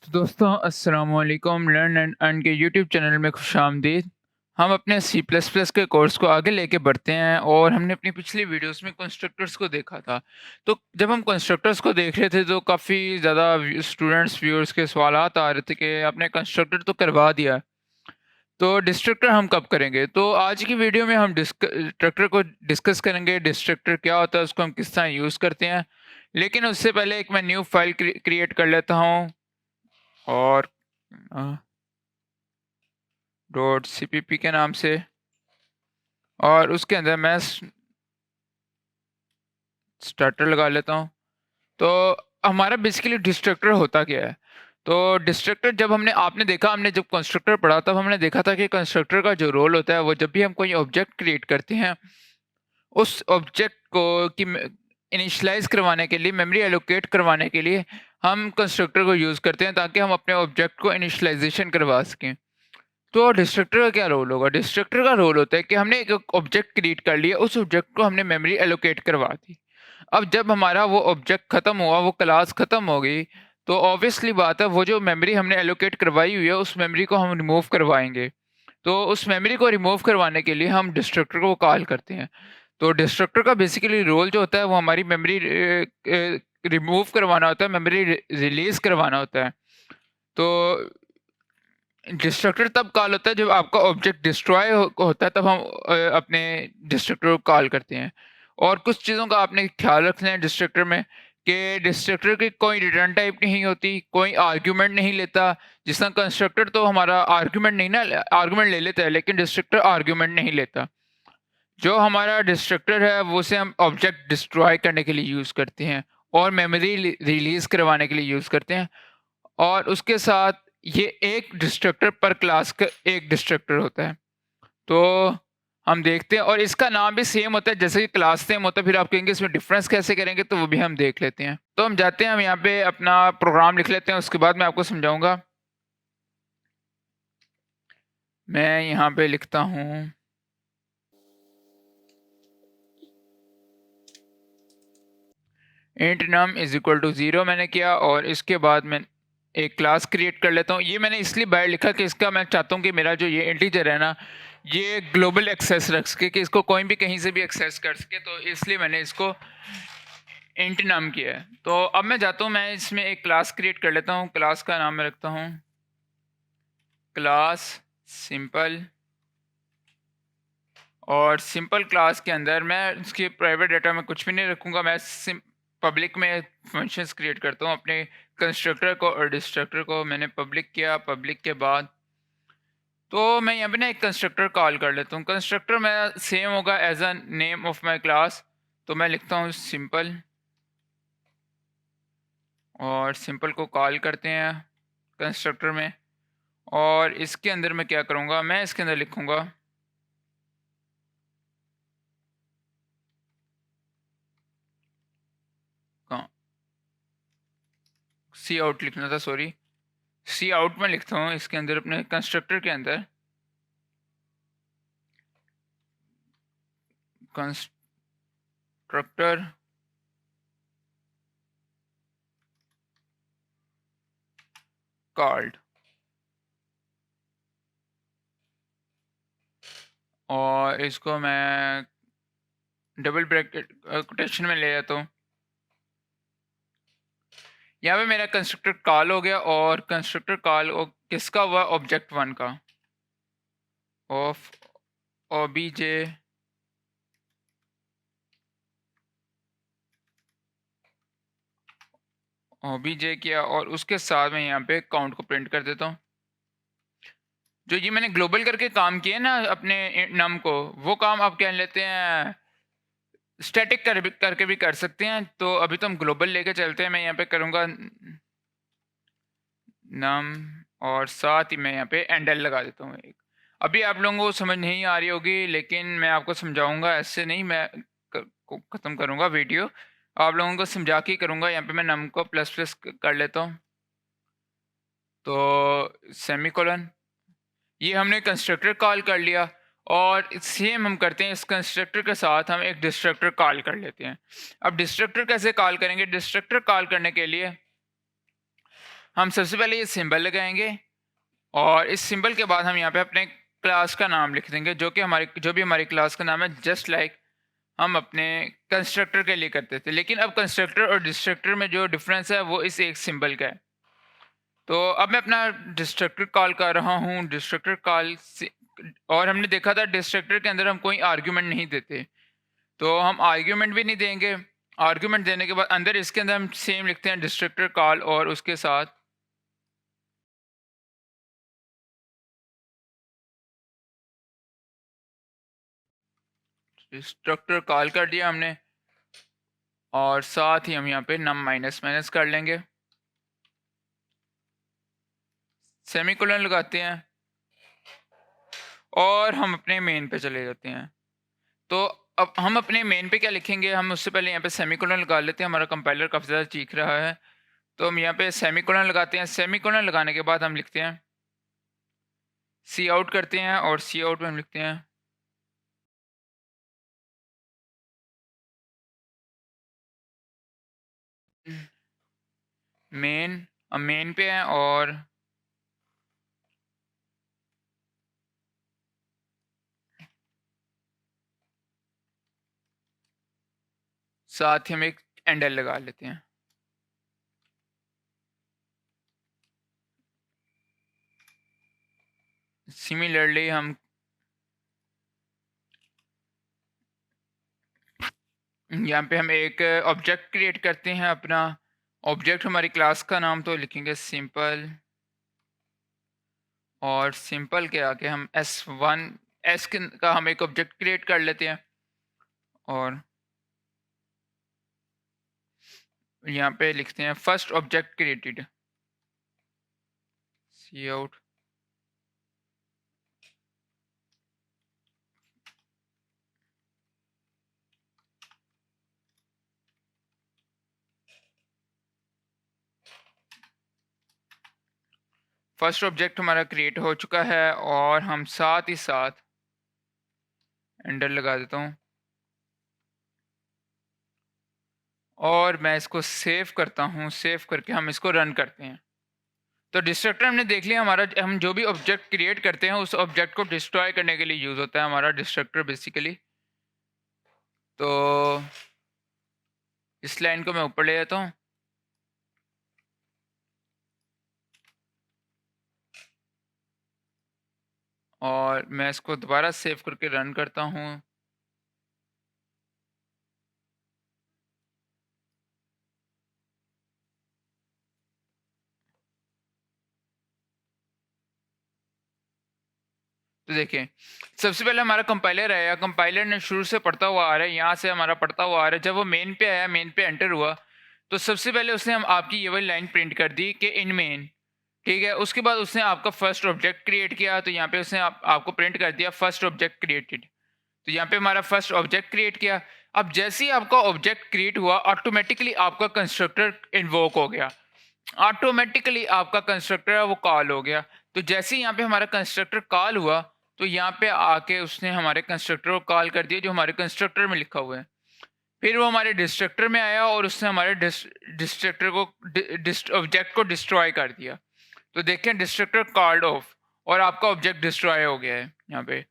तो दोस्तों अस्सलाम वालेकुम लर्न एंड अर्न के यूट्यूब चैनल में खुशामदीद। हम अपने सी प्लस प्लस के कोर्स को आगे लेके बढ़ते हैं और हमने अपनी पिछली वीडियोस में कंस्ट्रक्टर्स को देखा था। तो जब हम कंस्ट्रक्टर्स को देख रहे थे तो काफ़ी ज़्यादा स्टूडेंट्स व्यूअर्स के सवालात आ रहे थे कि आपने कंस्ट्रक्टर तो करवा दिया, तो डिस्ट्रक्टर हम कब करेंगे। तो आज की वीडियो में हम डिस्ट्रक्टर को डिस्कस करेंगे, डिस्ट्रक्टर क्या होता है, उसको हम किस तरह यूज़ करते हैं। लेकिन उससे पहले एक मैं न्यू फाइल क्रिएट कर लेता हूँ और डॉट सीपीपी के नाम से, और उसके अंदर मैं स्टार्टर लगा लेता हूँ। तो हमारा बेसिकली डिस्ट्रक्टर होता क्या है। तो डिस्ट्रक्टर जब आपने देखा, हमने जब कंस्ट्रक्टर पढ़ा तब हमने देखा था कि कंस्ट्रक्टर का जो रोल होता है वो जब भी हम कोई ऑब्जेक्ट क्रिएट करते हैं, उस ऑब्जेक्ट को कि इनिशियलाइज करवाने के लिए, मेमोरी एलोकेट करवाने के लिए हम कंस्ट्रक्टर को यूज़ करते हैं ताकि हम अपने ऑब्जेक्ट को इनिशियलाइजेशन करवा सकें। तो डिस्ट्रक्टर का क्या रोल होगा? डिस्ट्रक्टर का रोल होता है कि हमने एक ऑब्जेक्ट क्रिएट कर लिया, उस ऑब्जेक्ट को हमने मेमोरी एलोकेट करवा दी। अब जब हमारा वो ऑब्जेक्ट खत्म हुआ, वो क्लास खत्म हो गई, तो ऑब्वियसली बात है वो जो मेमोरी हमने एलोकेट करवाई हुई है उस मेमोरी को हम रिमूव करवाएंगे। तो उस मेमोरी को रिमूव करवाने के लिए हम डिस्ट्रक्टर को कॉल करते हैं। तो डिस्ट्रक्टर का बेसिकली रोल जो होता है वो हमारी मेमोरी रिमूव करवाना होता है, मेमोरी रिलीज करवाना होता है। तो डिस्ट्रक्टर तब कॉल होता है जब आपका ऑब्जेक्ट डिस्ट्रॉय होता है, तब हम अपने डिस्ट्रक्टर को कॉल करते हैं। और कुछ चीज़ों का आपने ख्याल रखना है डिस्ट्रक्टर में, कि डिस्ट्रक्टर की कोई रिटर्न टाइप नहीं होती, कोई आर्ग्यूमेंट नहीं लेता। जिस तरह कंस्ट्रक्टर तो हमारा आर्ग्यूमेंट नहीं ना, आर्ग्यूमेंट ले लेता है, लेकिन डिस्ट्रक्टर आर्ग्यूमेंट नहीं लेता। जो हमारा डिस्ट्रक्टर है वो से हम ऑब्जेक्ट डिस्ट्रॉय करने के लिए यूज़ करते हैं और मेमोरी रिलीज़ करवाने के लिए यूज़ करते हैं। और उसके साथ ये एक डिस्ट्रक्टर पर क्लास का एक डिस्ट्रक्टर होता है। तो हम देखते हैं, और इसका नाम भी सेम होता है जैसे कि क्लास सेम होता है। फिर आप कहेंगे इसमें डिफरेंस कैसे करेंगे, तो वो भी हम देख लेते हैं। तो हम जाते हैं, हम यहाँ पे अपना प्रोग्राम लिख लेते हैं, उसके बाद मैं आपको समझाऊंगा। मैं यहाँ पे लिखता हूँ int num is equal to 0 मैंने किया, और इसके बाद मैं एक क्लास क्रिएट कर लेता हूँ। ये मैंने इसलिए बाहर लिखा कि इसका मैं चाहता हूँ कि मेरा जो ये इंटीजर है ना, ये ग्लोबल एक्सेस रख सके, कि इसको कोई भी कहीं से भी एक्सेस कर सके। तो इसलिए मैंने इसको इंट नाम किया है। तो अब मैं जाता हूँ, मैं इसमें एक क्लास क्रिएट कर लेता हूँ। क्लास का नाम मैं रखता हूँ क्लास सिंपल, और सिंपल क्लास के अंदर मैं इसके प्राइवेट डाटा में कुछ भी नहीं रखूँगा। मैं पब्लिक में फंक्शंस क्रिएट करता हूँ अपने कंस्ट्रक्टर को और डिस्ट्रक्टर को। मैंने पब्लिक किया, पब्लिक के बाद तो मैं यहाँ पे ना एक कंस्ट्रक्टर कॉल कर लेता हूँ। कंस्ट्रक्टर मेरा सेम होगा as a name of my class. तो मैं लिखता हूँ सिंपल, और सिंपल को कॉल करते हैं कंस्ट्रक्टर में। और इसके अंदर मैं क्या करूँगा, मैं इसके अंदर लिखूँगा सी आउट लिखना था, सॉरी, सी आउट में लिखता हूँ इसके अंदर, अपने कंस्ट्रक्टर के अंदर कंस्ट्रक्टर कॉल्ड, और इसको मैं डबल ब्रैकेट कोटेशन में ले जाता हूँ। यहाँ पे मेरा कंस्ट्रक्टर कॉल हो गया, और कंस्ट्रक्टर कॉल किसका हुआ, ऑब्जेक्ट वन का, ऑफ ओबीजे ओबीजे किया, और उसके साथ मैं यहाँ पे काउंट को प्रिंट कर देता हूँ। जो ये मैंने ग्लोबल करके काम किया ना अपने नम को, वो काम आप क्या लेते हैं, स्टैटिक करके भी कर सकते हैं। तो अभी तो हम ग्लोबल लेके चलते हैं। मैं यहाँ पे करूँगा नम, और साथ ही मैं यहाँ पे एंडल लगा देता हूँ एक। अभी आप लोगों को समझ नहीं आ रही होगी, लेकिन मैं आपको समझाऊंगा, ऐसे नहीं मैं ख़त्म करूँगा वीडियो, आप लोगों को समझा के ही करूँगा। यहाँ पे मैं नम को प्लस प्लस कर लेता हूँ, तो सेमीकोलन, ये हमने कंस्ट्रक्टर कॉल कर लिया। और सेम हम करते हैं, इस कंस्ट्रक्टर के साथ हम एक डिस्ट्रक्टर कॉल कर लेते हैं। अब डिस्ट्रक्टर कैसे कॉल करेंगे, डिस्ट्रक्टर कॉल करने के लिए हम सबसे पहले ये सिंबल लगाएंगे और इस सिंबल के बाद हम यहाँ पे अपने क्लास का नाम लिख देंगे, जो भी हमारी क्लास का नाम है, जस्ट लाइक हम अपने कंस्ट्रक्टर के लिए करते थे। लेकिन अब कंस्ट्रक्टर और डिस्ट्रक्टर में जो डिफरेंस है वो इस एक सिंबल का है। तो अब मैं अपना डिस्ट्रक्टर कॉल कर रहा हूँ, डिस्ट्रक्टर कॉल से, और हमने देखा था डिस्ट्रक्टर के अंदर हम कोई आर्ग्यूमेंट नहीं देते, तो हम आर्ग्यूमेंट भी नहीं देंगे। आर्ग्यूमेंट देने के बाद अंदर इसके अंदर हम सेम लिखते हैं डिस्ट्रक्टर कॉल और उसके साथ डिस्ट्रक्टर कॉल कर दिया हमने, और साथ ही हम यहाँ पे नम माइनस माइनस कर लेंगे, सेमीकोलन लगाते हैं और हम अपने मेन पे चले जाते हैं। तो अब हम अपने मेन पे क्या लिखेंगे, हम उससे पहले यहाँ पे सेमीकोलन लगा लेते हैं। हमारा कंपाइलर काफ़ी ज़्यादा चीख रहा है, तो हम यहाँ पे सेमीकोलन लगाते हैं। सेमीकोलन लगाने के बाद हम लिखते हैं सी आउट करते हैं, और सी आउट में हम लिखते हैं मेन। अब मेन पे हैं और साथ ही हम एक एंडल लगा लेते हैं। सिमिलरली हम यहाँ पे हम एक ऑब्जेक्ट क्रिएट करते हैं अपना। ऑब्जेक्ट हमारी क्लास का नाम तो लिखेंगे सिंपल, और सिंपल के आगे हम का हम एक ऑब्जेक्ट क्रिएट कर लेते हैं, और यहाँ पे लिखते हैं फर्स्ट ऑब्जेक्ट क्रिएटेड, सी आउट। फर्स्ट ऑब्जेक्ट हमारा क्रिएट हो चुका है, और हम साथ ही साथ एंटर लगा देता हूँ, और मैं इसको सेव करता हूँ। सेव करके हम इसको रन करते हैं। तो डिस्ट्रक्टर हमने देख लिया, हमारा हम जो भी ऑब्जेक्ट क्रिएट करते हैं उस ऑब्जेक्ट को डिस्ट्रॉय करने के लिए यूज़ होता है हमारा डिस्ट्रक्टर बेसिकली। तो इस लाइन को मैं ऊपर ले जाता हूँ, और मैं इसको दोबारा सेव करके रन करता हूँ। तो देखिए, सबसे पहले हमारा कंपाइलर आया, कंपाइलर ने शुरू से पढ़ता हुआ आ रहा है, यहाँ से हमारा पढ़ता हुआ आ रहा है। जब वो मेन पे आया, मेन पे एंटर हुआ, तो सबसे पहले उसने हम आपकी ये वाली लाइन प्रिंट कर दी कि इन मेन, ठीक है। उसके बाद उसने आपका फर्स्ट ऑब्जेक्ट क्रिएट किया, तो यहाँ पे उसने आपको प्रिंट कर दिया फर्स्ट ऑब्जेक्ट क्रिएटेड। तो यहाँ पे हमारा फर्स्ट ऑब्जेक्ट क्रिएट किया। अब जैसे ही आपका ऑब्जेक्ट क्रिएट हुआ, ऑटोमेटिकली आपका कंस्ट्रक्टर इन्वोक हो गया, ऑटोमेटिकली आपका कंस्ट्रक्टर है वो कॉल हो गया। तो जैसे ही यहाँ पे हमारा कंस्ट्रक्टर कॉल हुआ, तो यहाँ पे आके उसने हमारे कंस्ट्रक्टर को कॉल कर दिया जो हमारे कंस्ट्रक्टर में लिखा हुआ है। फिर वो हमारे डिस्ट्रक्टर में आया और उसने हमारे डिस्ट्रक्टर को ऑब्जेक्ट को डिस्ट्रॉय कर दिया। तो देखें, डिस्ट्रक्टर कॉल्ड ऑफ और आपका ऑब्जेक्ट डिस्ट्रॉय हो गया है यहाँ पे।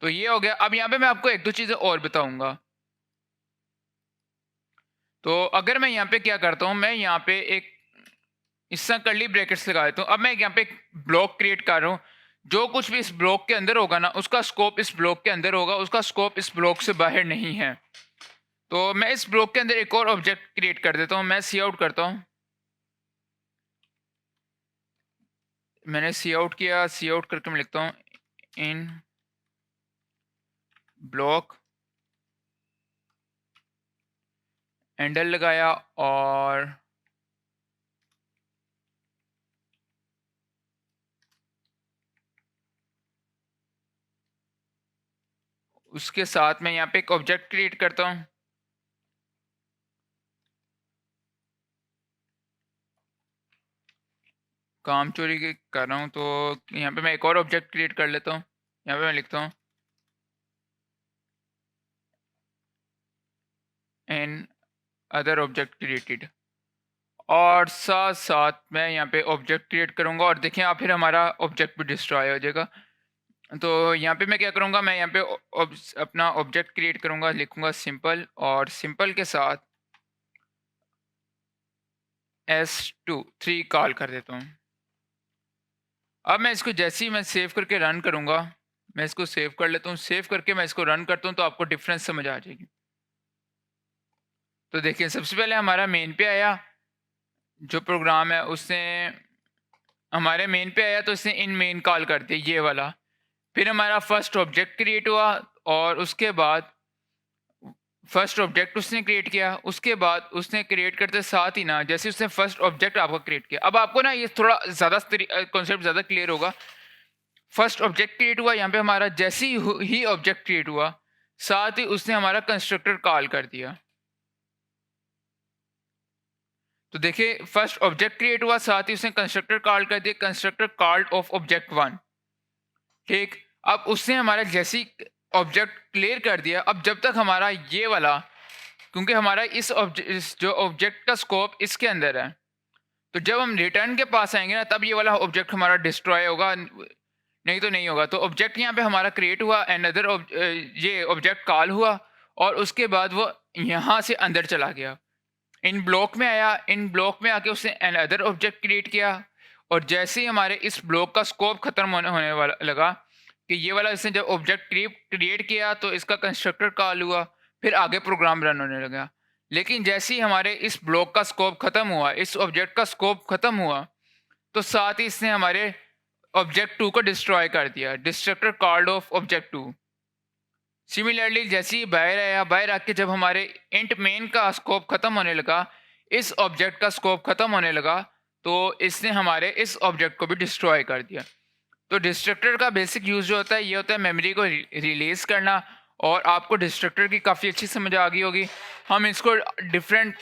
तो ये हो गया। अब यहाँ पे मैं आपको एक दो चीज़ें और बताऊंगा। तो अगर मैं यहाँ पे क्या करता हूँ, मैं यहाँ पे एक इस तरह कर्ली ब्रैकेट्स लगा देता हूँ। अब मैं यहाँ पे एक ब्लॉक क्रिएट कर रहा हूँ। जो कुछ भी इस ब्लॉक के अंदर होगा ना, उसका स्कोप इस ब्लॉक के अंदर होगा, उसका स्कोप इस ब्लॉक से बाहर नहीं है। तो मैं इस ब्लॉक के अंदर एक और ऑब्जेक्ट क्रिएट कर देता हूँ। मैं सी आउट करता हूँ, मैंने सी आउट किया। सी आउट करके मैं लिखता हूँ इन ब्लॉक, एंडर लगाया, और उसके साथ मैं यहाँ पे एक ऑब्जेक्ट क्रिएट करता हूँ। काम चोरी के कर रहा हूँ, तो यहाँ पे मैं एक और ऑब्जेक्ट क्रिएट कर लेता हूँ। यहाँ पे मैं लिखता हूँ एन अदर ऑब्जेक्ट क्रिएटेड, और साथ-साथ मैं यहाँ पे ऑब्जेक्ट क्रिएट करूँगा और देखें आप फिर हमारा ऑब्जेक्ट भी डिस्ट्रॉय हो जाएगा। तो यहाँ पे मैं क्या करूँगा, मैं यहाँ पे अपना ऑब्जेक्ट क्रिएट करूँगा, लिखूँगा सिंपल और सिंपल के साथ s2 3 कॉल कर देता हूँ। अब मैं इसको जैसे ही मैं सेव करके रन करूँगा, मैं इसको सेव कर लेता हूँ, सेव करके मैं इसको रन करता हूँ तो आपको डिफरेंस समझ आ जाएगी। तो देखिए सबसे पहले हमारा मेन पे आया, जो प्रोग्राम है उसने हमारे मेन पे आया तो इसने इन मेन कॉल कर दी ये वाला। फिर हमारा फर्स्ट ऑब्जेक्ट क्रिएट हुआ और उसके बाद फर्स्ट ऑब्जेक्ट उसने क्रिएट किया, उसके बाद उसने क्रिएट करते साथ ही ना जैसे उसने फर्स्ट ऑब्जेक्ट आपका क्रिएट किया, अब आपको ना ये थोड़ा ज़्यादा कॉन्सेप्ट ज़्यादा क्लियर होगा। फर्स्ट ऑब्जेक्ट क्रिएट हुआ, यहाँ पे हमारा जैसे ही ऑब्जेक्ट क्रिएट हुआ साथ ही उसने हमारा कंस्ट्रक्टर कॉल कर दिया। तो देखिए फर्स्ट ऑब्जेक्ट क्रिएट हुआ साथ ही उसने कंस्ट्रक्टर कॉल कर दिया, कंस्ट्रक्टर कॉल्ड ऑफ ऑब्जेक्ट 1। ठीक, अब उसने हमारा जैसी ऑब्जेक्ट क्लियर कर दिया, अब जब तक हमारा ये वाला, क्योंकि हमारा इस जो ऑब्जेक्ट का स्कोप इसके अंदर है, तो जब हम रिटर्न के पास आएंगे ना तब ये वाला ऑब्जेक्ट हमारा डिस्ट्रॉय होगा, नहीं तो नहीं होगा। तो ऑब्जेक्ट यहाँ पे हमारा क्रिएट हुआ, अनदर ये ऑब्जेक्ट कॉल हुआ और उसके बाद वो यहाँ से अंदर चला गया, इन ब्लॉक में आया, इन ब्लॉक में आके उसने अनदर ऑब्जेक्ट क्रिएट किया और जैसे ही हमारे इस ब्लॉक का स्कोप खत्म होने वाला लगा कि ये वाला इसने जब ऑब्जेक्ट क्रिएट किया तो इसका कंस्ट्रक्टर कॉल हुआ, फिर आगे प्रोग्राम रन होने लगा। लेकिन जैसे ही हमारे इस ब्लॉक का स्कोप खत्म हुआ, इस ऑब्जेक्ट का स्कोप खत्म हुआ, तो साथ ही इसने हमारे ऑब्जेक्ट 2 को डिस्ट्रॉय कर दिया, destructor called off object 2। Similarly जैसे ही बाहर आया, बाहर आके जब हमारे इंट मेन का स्कोप खत्म होने लगा, इस ऑब्जेक्ट का स्कोप खत्म होने लगा, तो इसने हमारे इस ऑब्जेक्ट को भी डिस्ट्रॉय कर दिया। तो डिस्ट्रक्टर का बेसिक यूज़ जो होता है ये होता है मेमोरी को रिलीज़ करना, और आपको डिस्ट्रक्टर की काफ़ी अच्छी समझ आ गई होगी। हम इसको डिफरेंट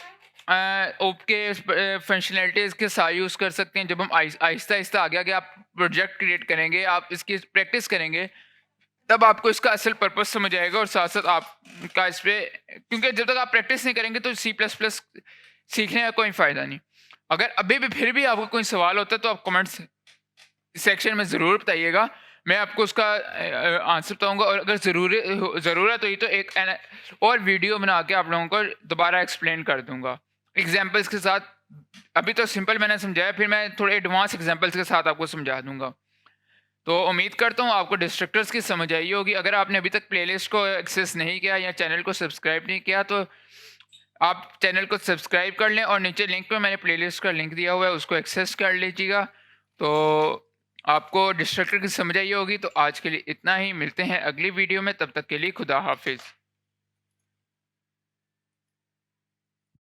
ओप के फंक्शनैलिटीज़ के साथ यूज़ कर सकते हैं। जब हम आहिस्ता आहिस्ता आगे आगे आप प्रोजेक्ट क्रिएट करेंगे, आप इसकी प्रैक्टिस करेंगे, तब आपको इसका असल पर्पस समझ आएगा और साथ साथ आपका इस पे, क्योंकि जब तक आप प्रैक्टिस नहीं करेंगे तो C++ सीखने का कोई फ़ायदा नहीं। अगर अभी भी फिर भी आपको कोई सवाल होता है तो आप कमेंट्स सेक्शन में ज़रूर बताइएगा, मैं आपको उसका आंसर बताऊँगा, और अगर ज़रूरत हुई तो एक और वीडियो बना के आप लोगों को दोबारा एक्सप्लेन कर दूँगा एग्जांपल्स के साथ। अभी तो सिंपल मैंने समझाया, फिर मैं थोड़े एडवांस एग्जांपल्स के साथ आपको समझा दूँगा। तो उम्मीद करता हूँ आपको डिस्ट्रक्टर्स की समझ आई होगी। अगर आपने अभी तक प्लेलिस्ट को एक्सेस नहीं किया या चैनल को सब्सक्राइब नहीं किया तो आप चैनल को सब्सक्राइब कर लें, और नीचे लिंक पे मैंने प्लेलिस्ट का लिंक दिया हुआ है, उसको एक्सेस कर लीजिएगा। तो आपको डिस्ट्रक्टर की समझ आई होगी। तो आज के लिए इतना ही, मिलते हैं अगली वीडियो में, तब तक के लिए खुदा हाफिज़।